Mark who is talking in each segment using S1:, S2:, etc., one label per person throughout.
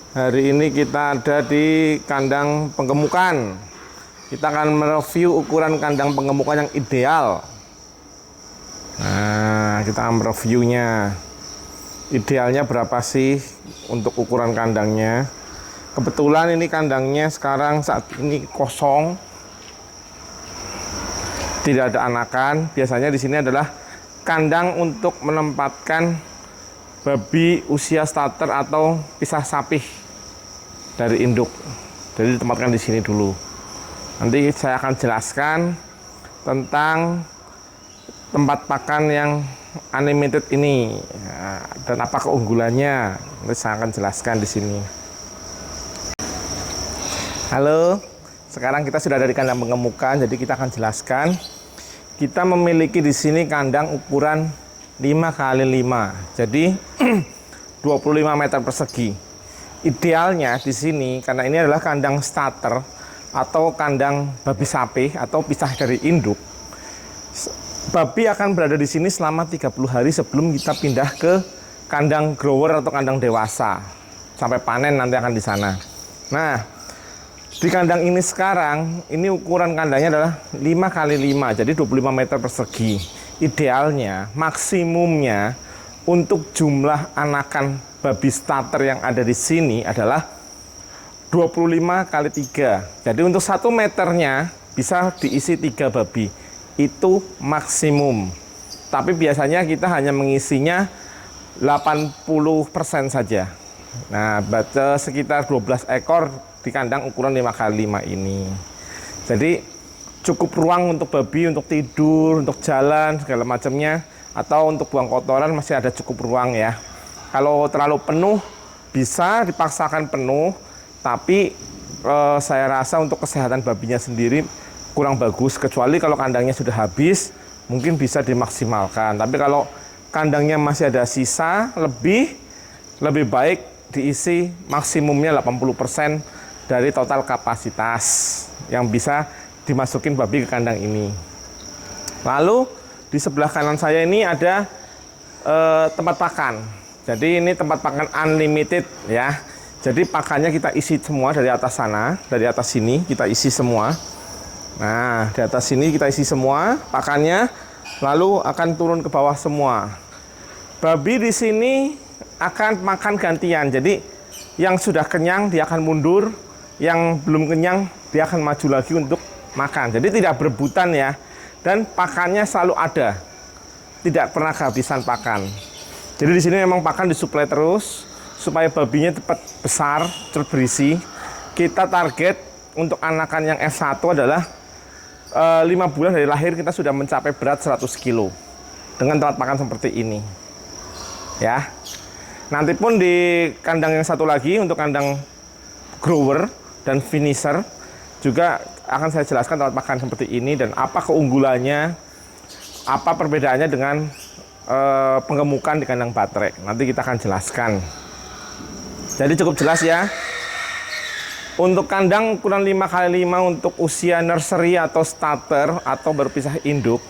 S1: Hari ini kita ada di kandang penggemukan. Kita akan mereview ukuran kandang penggemukan yang ideal. Nah, kita akan mereviewnya. Idealnya berapa sih untuk ukuran kandangnya? Kebetulan ini kandangnya sekarang saat ini kosong. Tidak ada anakan. Biasanya di sini adalah kandang untuk menempatkan babi usia starter atau pisah sapih dari induk. Jadi ditempatkan di sini dulu. Nanti saya akan jelaskan tentang tempat pakan yang unlimited ini dan apa keunggulannya. Nanti saya akan jelaskan di sini. Halo, sekarang kita sudah ada di kandang penggemukan, jadi kita akan jelaskan. Kita memiliki di sini kandang ukuran 5x5, jadi 25 meter persegi. Idealnya di sini, karena ini adalah kandang starter atau kandang babi sapi atau pisah dari induk, babi akan berada di sini selama 30 hari sebelum kita pindah ke kandang grower atau kandang dewasa. Sampai panen nanti akan di sana. Nah, di kandang ini sekarang, ini ukuran kandangnya adalah 5x5, jadi 25 meter persegi. Idealnya, maksimumnya untuk jumlah anakan babi starter yang ada di sini adalah 25x3. Jadi untuk 1 meternya bisa diisi 3 babi. Itu maksimum. Tapi biasanya kita hanya mengisinya 80% saja. Nah, baca sekitar 12 ekor di kandang ukuran 5x5 ini. Jadi cukup ruang untuk babi, untuk tidur, untuk jalan, segala macamnya. Atau untuk buang kotoran masih ada cukup ruang ya. Kalau terlalu penuh, bisa dipaksakan penuh. Tapi saya rasa untuk kesehatan babinya sendiri kurang bagus. Kecuali kalau kandangnya sudah habis, mungkin bisa dimaksimalkan. Tapi kalau kandangnya masih ada sisa, lebih baik diisi maksimumnya 80% dari total kapasitas yang bisa dimasukin babi ke kandang ini. Lalu di sebelah kanan saya ini ada tempat pakan. Jadi ini tempat pakan unlimited ya. Jadi pakannya kita isi semua dari atas sana, dari atas sini kita isi semua. Nah, di atas sini kita isi semua pakannya, lalu akan turun ke bawah semua. Babi di sini akan makan gantian. Jadi yang sudah kenyang dia akan mundur, yang belum kenyang dia akan maju lagi untuk makan. Jadi tidak berebutan ya, dan pakannya selalu ada, tidak pernah kehabisan pakan. Jadi di sini memang pakan disuplai terus supaya babinya cepat besar, cepat berisi. Kita target untuk anakan yang F1 adalah 5 bulan dari lahir kita sudah mencapai berat 100 kilo dengan tempat pakan seperti ini ya. Nanti pun di kandang yang satu lagi untuk kandang grower dan finisher juga akan saya jelaskan tempat makan seperti ini dan apa keunggulannya, apa perbedaannya dengan penggemukan di kandang baterai. Nanti kita akan jelaskan. Jadi cukup jelas ya. Untuk kandang ukuran 5x5 untuk usia nursery atau starter atau berpisah induk,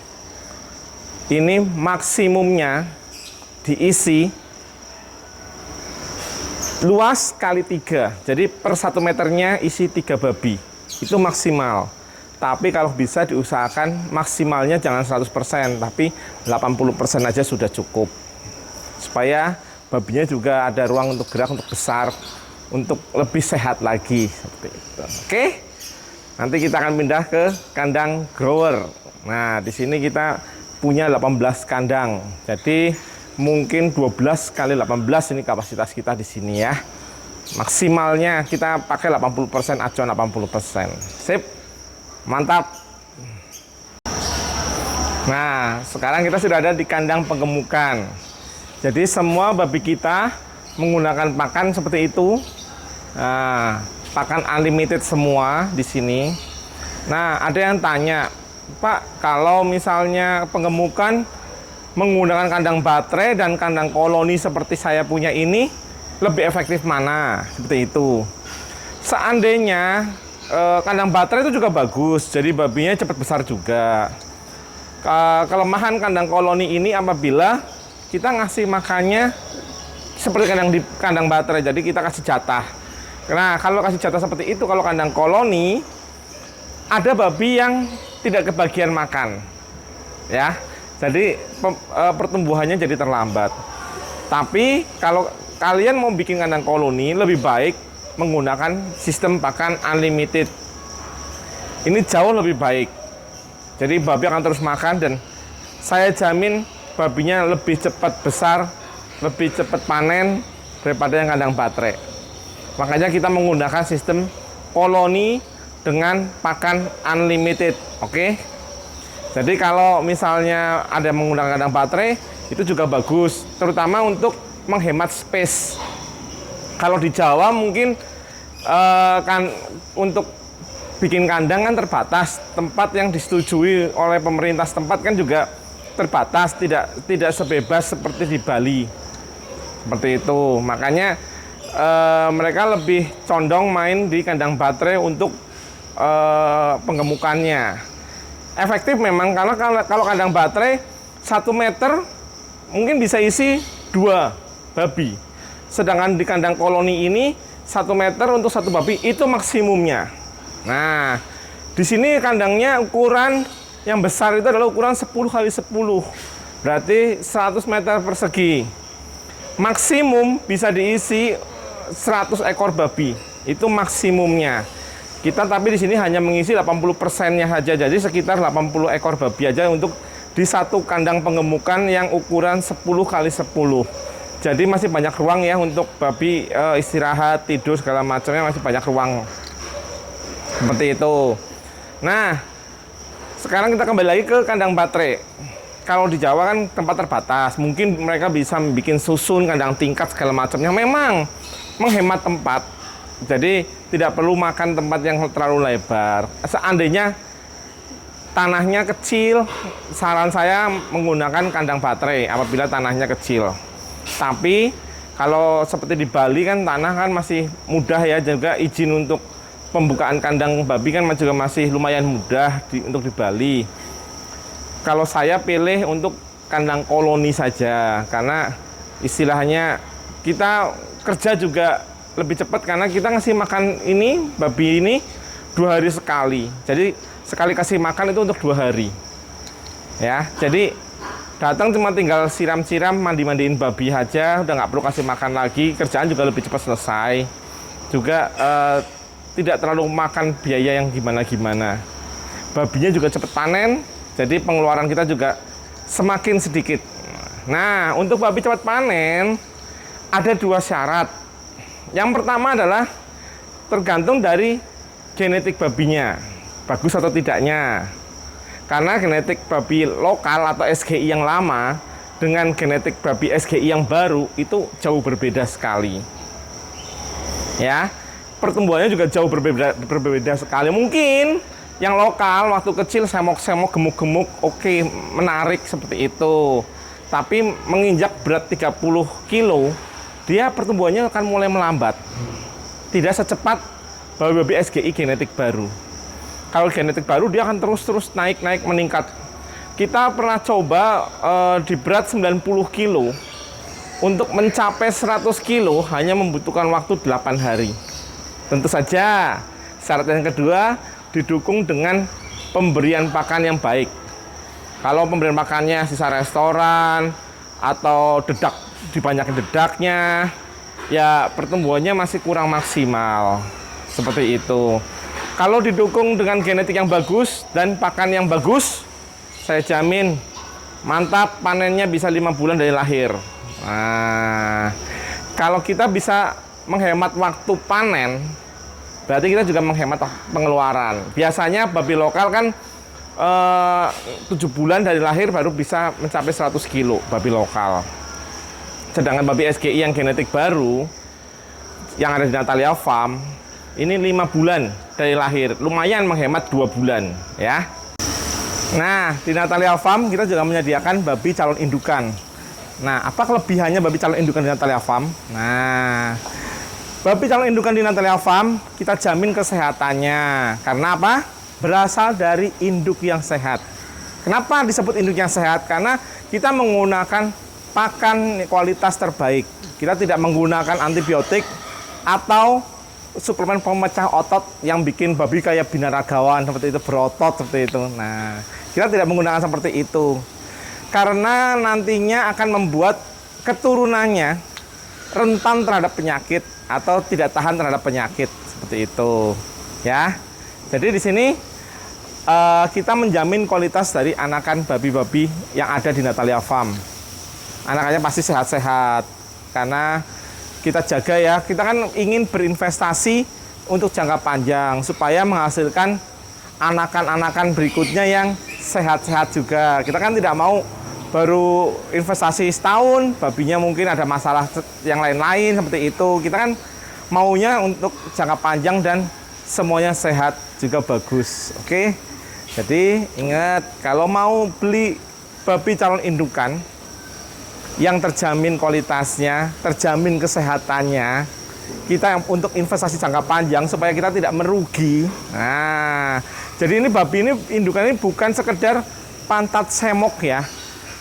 S1: ini maksimumnya diisi luas kali 3. Jadi per 1 meternya isi 3 babi. Itu maksimal. Tapi kalau bisa diusahakan maksimalnya jangan 100%, tapi 80% aja sudah cukup. Supaya babinya juga ada ruang untuk gerak, untuk besar, untuk lebih sehat lagi seperti itu. Oke. Nanti kita akan pindah ke kandang grower. Nah, di sini kita punya 18 kandang. Jadi mungkin 12 kali 18 ini kapasitas kita di sini ya. Maksimalnya kita pakai 80%, acuan 80%. Sip. Mantap. Nah, sekarang kita sudah ada di kandang penggemukan. Jadi semua babi kita menggunakan pakan seperti itu. Nah, pakan unlimited semua di sini. Nah, ada yang tanya, Pak, kalau misalnya penggemukan menggunakan kandang baterai dan kandang koloni seperti saya punya ini, lebih efektif mana? Seperti itu. Seandainya kandang baterai itu juga bagus, jadi babinya cepat besar juga. Kelemahan kandang koloni ini apabila kita ngasih makannya seperti kandang baterai, jadi kita kasih jatah. Nah, kalau kasih jatah seperti itu, kalau kandang koloni, ada babi yang tidak kebagian makan, ya. Jadi pertumbuhannya jadi terlambat. Tapi kalau kalian mau bikin kandang koloni, lebih baik menggunakan sistem pakan unlimited. Ini jauh lebih baik. Jadi babi akan terus makan dan saya jamin babinya lebih cepat besar, lebih cepat panen daripada yang kandang baterai. Makanya kita menggunakan sistem koloni dengan pakan unlimited, oke? Jadi kalau misalnya ada menggunakan kandang baterai, itu juga bagus, terutama untuk menghemat space. Kalau di Jawa mungkin kan untuk bikin kandang kan terbatas, tempat yang disetujui oleh pemerintah setempat kan juga terbatas, tidak sebebas seperti di Bali. Seperti itu. Makanya mereka lebih condong main di kandang baterai untuk penggemukannya. Efektif memang, karena kalau kandang baterai 1 meter mungkin bisa isi 2 babi. Sedangkan di kandang koloni ini 1 meter untuk 1 babi itu maksimumnya. Nah, di sini kandangnya ukuran yang besar itu adalah ukuran 10 kali 10. Berarti 100 meter persegi. Maksimum bisa diisi 100 ekor babi. Itu maksimumnya. Kita tapi di sini hanya mengisi 80%-nya saja. Jadi sekitar 80 ekor babi aja untuk di satu kandang penggemukan yang ukuran 10 kali 10. Jadi masih banyak ruang ya untuk babi istirahat, tidur segala macamnya, masih banyak ruang. Seperti itu. Nah, sekarang kita kembali lagi ke kandang baterai. Kalau di Jawa kan tempat terbatas, mungkin mereka bisa bikin susun, kandang tingkat segala macamnya. Memang menghemat tempat. Jadi tidak perlu makan tempat yang terlalu lebar. Seandainya tanahnya kecil, saran saya menggunakan kandang baterai apabila tanahnya kecil. Tapi kalau seperti di Bali kan tanah kan masih mudah ya, juga izin untuk pembukaan kandang babi kan juga masih lumayan mudah untuk di Bali. Kalau saya pilih untuk kandang koloni saja, karena istilahnya kita kerja juga lebih cepat karena kita ngasih makan ini, babi ini 2 hari sekali. Jadi sekali kasih makan itu untuk 2 hari. Ya, jadi datang cuma tinggal siram-siram, mandi-mandiin babi aja, udah nggak perlu kasih makan lagi, kerjaan juga lebih cepat selesai. Juga tidak terlalu makan biaya yang gimana-gimana. Babinya juga cepat panen, jadi pengeluaran kita juga semakin sedikit. Nah, untuk babi cepat panen ada 2 syarat. Yang pertama adalah tergantung dari genetik babinya, bagus atau tidaknya. Karena genetik babi lokal atau SGI yang lama dengan genetik babi SGI yang baru itu jauh berbeda sekali. Ya. Pertumbuhannya juga jauh berbeda sekali. Mungkin yang lokal waktu kecil semok-semok, gemuk-gemuk, oke, menarik seperti itu. Tapi menginjak berat 30 kilo, dia pertumbuhannya akan mulai melambat. Tidak secepat babi-babi SGI genetik baru. Kalau genetik baru dia akan terus naik meningkat. Kita pernah coba di berat 90 kilo untuk mencapai 100 kilo hanya membutuhkan waktu 8 hari. Tentu saja, syarat yang kedua didukung dengan pemberian pakan yang baik. Kalau pemberian pakannya sisa restoran atau dedak, dibanyakin dedaknya, ya pertumbuhannya masih kurang maksimal. Seperti itu. Kalau didukung dengan genetik yang bagus dan pakan yang bagus, saya jamin mantap, panennya bisa 5 bulan dari lahir. Nah, kalau kita bisa menghemat waktu panen, berarti kita juga menghemat pengeluaran. Biasanya babi lokal kan 7 bulan dari lahir baru bisa mencapai 100 kilo babi lokal. Sedangkan babi SGI yang genetik baru yang ada di Natalia Farm ini 5 bulan dari lahir, lumayan menghemat 2 bulan ya. Nah, di Natalia Farm kita juga menyediakan babi calon indukan. Nah, apa kelebihannya babi calon indukan di Natalia Farm? Nah, babi calon indukan di Natalia Farm kita jamin kesehatannya. Karena apa? Berasal dari induk yang sehat. Kenapa disebut induk yang sehat? Karena kita menggunakan pakan kualitas terbaik. Kita tidak menggunakan antibiotik atau suplemen pemecah otot yang bikin babi kayak binaragawan seperti itu, berotot seperti itu. Nah, kita tidak menggunakan seperti itu karena nantinya akan membuat keturunannya rentan terhadap penyakit atau tidak tahan terhadap penyakit seperti itu ya. Jadi di sini kita menjamin kualitas dari anakan babi-babi yang ada di Natalia Farm. Anakannya pasti sehat-sehat karena kita jaga ya. Kita kan ingin berinvestasi untuk jangka panjang supaya menghasilkan anakan-anakan berikutnya yang sehat-sehat juga. Kita kan tidak mau baru investasi setahun, babinya mungkin ada masalah yang lain-lain seperti itu. Kita kan maunya untuk jangka panjang dan semuanya sehat juga bagus. Oke. Jadi ingat, kalau mau beli babi calon indukan yang terjamin kualitasnya, terjamin kesehatannya, kita untuk investasi jangka panjang supaya kita tidak merugi. Nah, jadi ini babi ini indukan ini bukan sekedar pantat semok ya,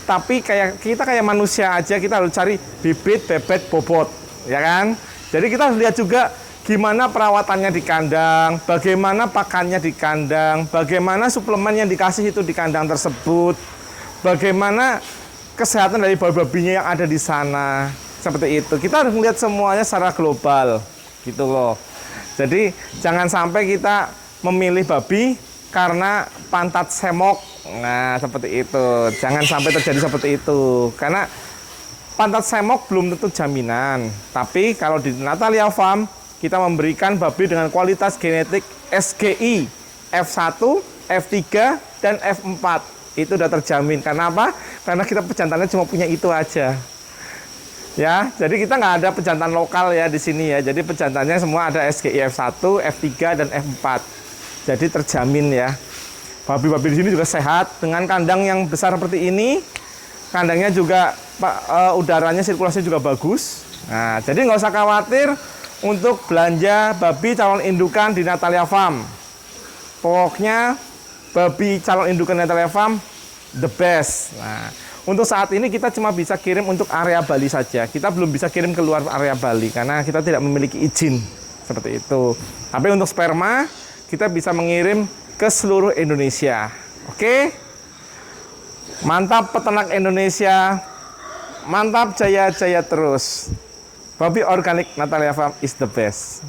S1: tapi kita kayak manusia aja, kita harus cari bibit, bebet, bobot, ya kan? Jadi kita harus lihat juga gimana perawatannya di kandang, bagaimana pakannya di kandang, bagaimana suplemen yang dikasih itu di kandang tersebut, bagaimana kesehatan dari babi-babinya yang ada di sana. Seperti itu. Kita harus melihat semuanya secara global, gitu loh. Jadi jangan sampai kita memilih babi karena pantat semok. Nah, seperti itu. Jangan sampai terjadi seperti itu. Karena pantat semok belum tentu jaminan. Tapi kalau di Natalia Farm, kita memberikan babi dengan kualitas genetik SGI F1, F3, dan F4. Itu udah terjamin. Karena apa? Karena kita pejantannya cuma punya itu aja. Ya, jadi kita nggak ada pejantan lokal ya di sini ya. Jadi pejantannya semua ada SGI F1, F3, dan F4. Jadi terjamin ya. Babi-babi di sini juga sehat dengan kandang yang besar seperti ini. Kandangnya juga udaranya sirkulasinya juga bagus. Nah, jadi nggak usah khawatir untuk belanja babi calon indukan di Natalia Farm. Pokoknya babi calon indukan Natalia Farm the best. Nah, untuk saat ini kita cuma bisa kirim untuk area Bali saja. Kita belum bisa kirim keluar area Bali karena kita tidak memiliki izin seperti itu. Tapi untuk sperma kita bisa mengirim ke seluruh Indonesia. Oke? Mantap peternak Indonesia. Mantap, jaya-jaya terus. Babi organik Natalia Farm is the best.